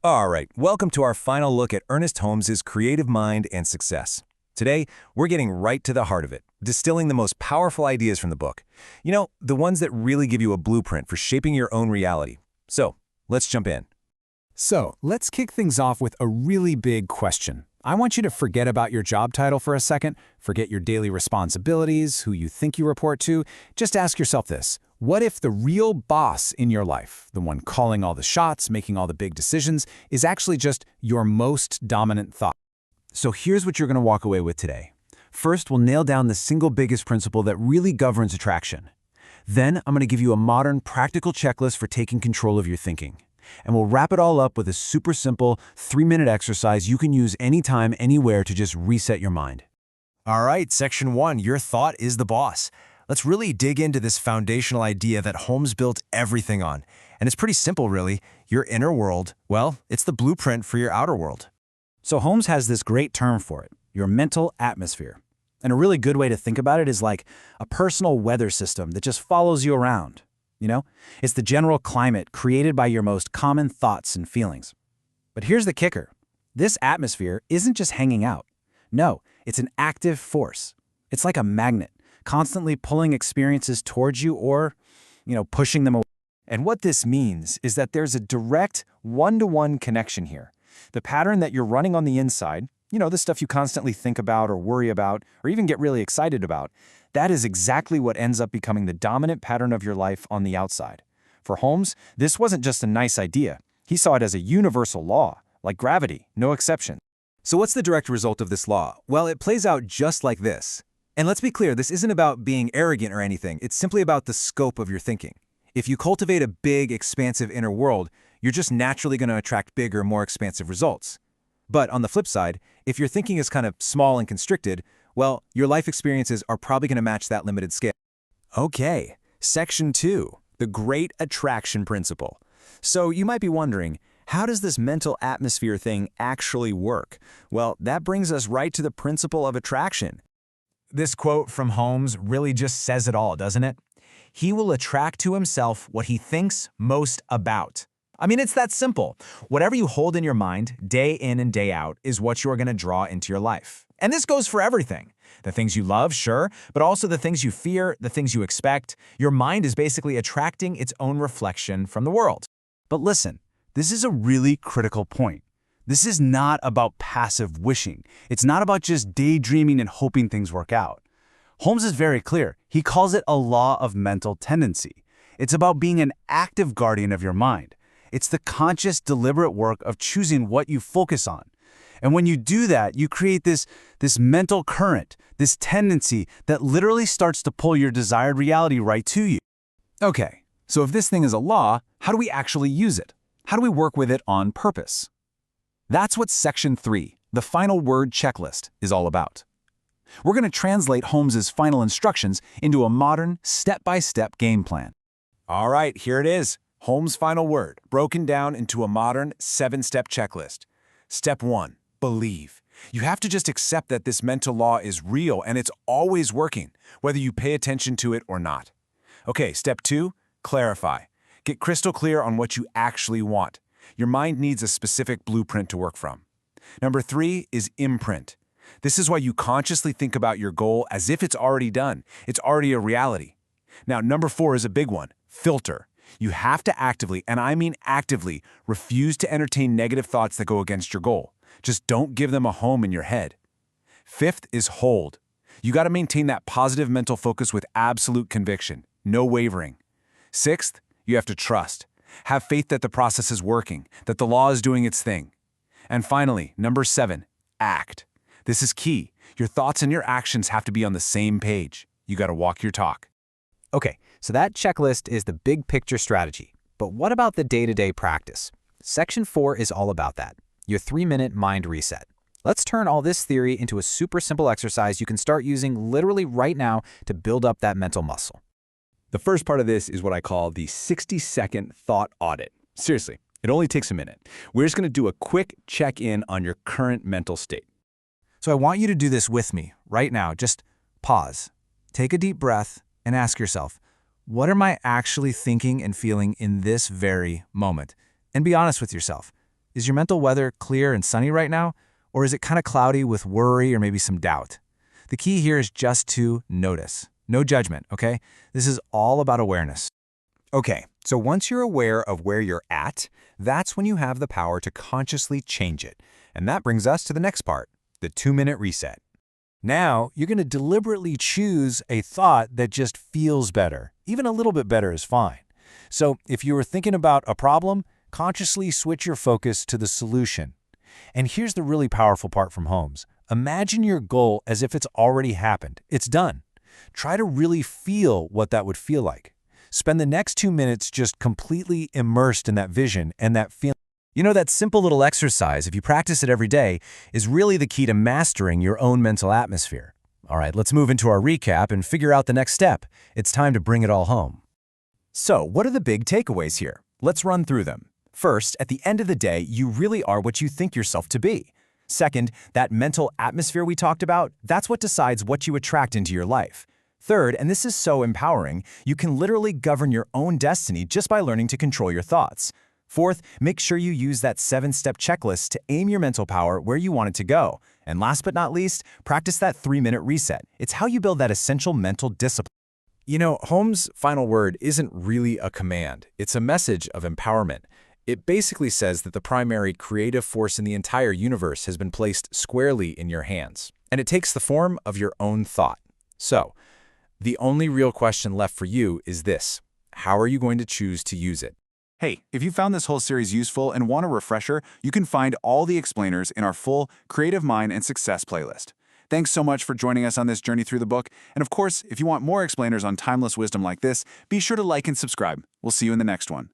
All right, welcome to our final look at Ernest Holmes's creative mind and success. Today, we're getting right to the heart of it, distilling the most powerful ideas from the book. You know, the ones that really give you a blueprint for shaping your own reality. So, let's jump in. So, let's kick things off with a really big question. I want you to forget about your job title for a second, forget your daily responsibilities, who you think you report to. Just ask yourself this. What if the real boss in your life, the one calling all the shots, making all the big decisions, is actually just your most dominant thought? So here's what you're going to walk away with today. First, we'll nail down the single biggest principle that really governs attraction. Then, I'm going to give you a modern, practical checklist for taking control of your thinking. And we'll wrap it all up with a super simple 3-minute exercise you can use anytime, anywhere to just reset your mind. All right, Section 1, your thought is the boss. Let's really dig into this foundational idea that Holmes built everything on. And it's pretty simple, really. Your inner world, well, it's the blueprint for your outer world. So Holmes has this great term for it, your mental atmosphere. And a really good way to think about it is like a personal weather system that just follows you around. You know, it's the general climate created by your most common thoughts and feelings. But here's the kicker. This atmosphere isn't just hanging out. No, it's an active force. It's like a magnet, constantly pulling experiences towards you or, pushing them away. And what this means is that there's a direct one-to-one connection here. The pattern that you're running on the inside, the stuff you constantly think about or worry about or even get really excited about, that is exactly what ends up becoming the dominant pattern of your life on the outside. For Holmes, this wasn't just a nice idea. He saw it as a universal law, like gravity, no exception. So what's the direct result of this law? Well, it plays out just like this. And let's be clear, this isn't about being arrogant or anything. It's simply about the scope of your thinking. If you cultivate a big, expansive inner world, you're just naturally going to attract bigger, more expansive results. But on the flip side, if your thinking is kind of small and constricted, well, your life experiences are probably going to match that limited scale. Okay, Section 2, the Great Attraction Principle. So you might be wondering, how does this mental atmosphere thing actually work? Well, that brings us right to the principle of attraction. This quote from Holmes really just says it all, doesn't it? He will attract to himself what he thinks most about. I mean, it's that simple. Whatever you hold in your mind, day in and day out, is what you're going to draw into your life. And this goes for everything. The things you love, sure, but also the things you fear, the things you expect. Your mind is basically attracting its own reflection from the world. But listen, this is a really critical point. This is not about passive wishing. It's not about just daydreaming and hoping things work out. Holmes is very clear. He calls it a law of mental tendency. It's about being an active guardian of your mind. It's the conscious, deliberate work of choosing what you focus on. And when you do that, you create this mental current, this tendency that literally starts to pull your desired reality right to you. Okay, so if this thing is a law, how do we actually use it? How do we work with it on purpose? That's what Section 3, the final word checklist, is all about. We're going to translate Holmes's final instructions into a modern, step-by-step game plan. All right, here it is. Holmes' final word, broken down into a modern 7-step checklist. Step 1, believe. You have to just accept that this mental law is real and it's always working, whether you pay attention to it or not. Okay, step 2, clarify. Get crystal clear on what you actually want. Your mind needs a specific blueprint to work from. Number 3 is imprint. This is why you consciously think about your goal as if it's already done. It's already a reality. Now, number 4 is a big one, filter. You have to actively, and I mean actively, refuse to entertain negative thoughts that go against your goal. Just don't give them a home in your head. 5th is hold. You got to maintain that positive mental focus with absolute conviction, no wavering. 6th, you have to trust. Have faith that the process is working, that the law is doing its thing. And finally, number 7, act. This is key. Your thoughts and your actions have to be on the same page. You got to walk your talk. Okay, so that checklist is the big picture strategy. But what about the day-to-day practice? Section 4 is all about that, your 3-minute mind reset. Let's turn all this theory into a super simple exercise you can start using literally right now to build up that mental muscle. The first part of this is what I call the 60-second thought audit. Seriously, it only takes a minute. We're just going to do a quick check-in on your current mental state. So I want you to do this with me right now. Just pause, take a deep breath, and ask yourself, what am I actually thinking and feeling in this very moment? And be honest with yourself. Is your mental weather clear and sunny right now? Or is it kind of cloudy with worry or maybe some doubt? The key here is just to notice. No judgment, okay? This is all about awareness. Okay, so once you're aware of where you're at, that's when you have the power to consciously change it. And that brings us to the next part, the 2-minute reset. Now, you're going to deliberately choose a thought that just feels better. Even a little bit better is fine. So if you were thinking about a problem, consciously switch your focus to the solution. And here's the really powerful part from Holmes. Imagine your goal as if it's already happened. It's done. Try to really feel what that would feel like. Spend the next 2 minutes just completely immersed in that vision and that feeling. You know, that simple little exercise, if you practice it every day, is really the key to mastering your own mental atmosphere. All right, let's move into our recap and figure out the next step. It's time to bring it all home. So, what are the big takeaways here? Let's run through them. First, at the end of the day, you really are what you think yourself to be. Second, that mental atmosphere we talked about, that's what decides what you attract into your life. Third, and this is so empowering, you can literally govern your own destiny just by learning to control your thoughts. Fourth, make sure you use that 7-step checklist to aim your mental power where you want it to go. And last but not least, practice that 3-minute reset. It's how you build that essential mental discipline. You know, Holmes' final word isn't really a command. It's a message of empowerment. It basically says that the primary creative force in the entire universe has been placed squarely in your hands. And it takes the form of your own thought. So, the only real question left for you is this: how are you going to choose to use it? Hey, if you found this whole series useful and want a refresher, you can find all the explainers in our full Creative Mind and Success playlist. Thanks so much for joining us on this journey through the book. And of course, if you want more explainers on timeless wisdom like this, be sure to like and subscribe. We'll see you in the next one.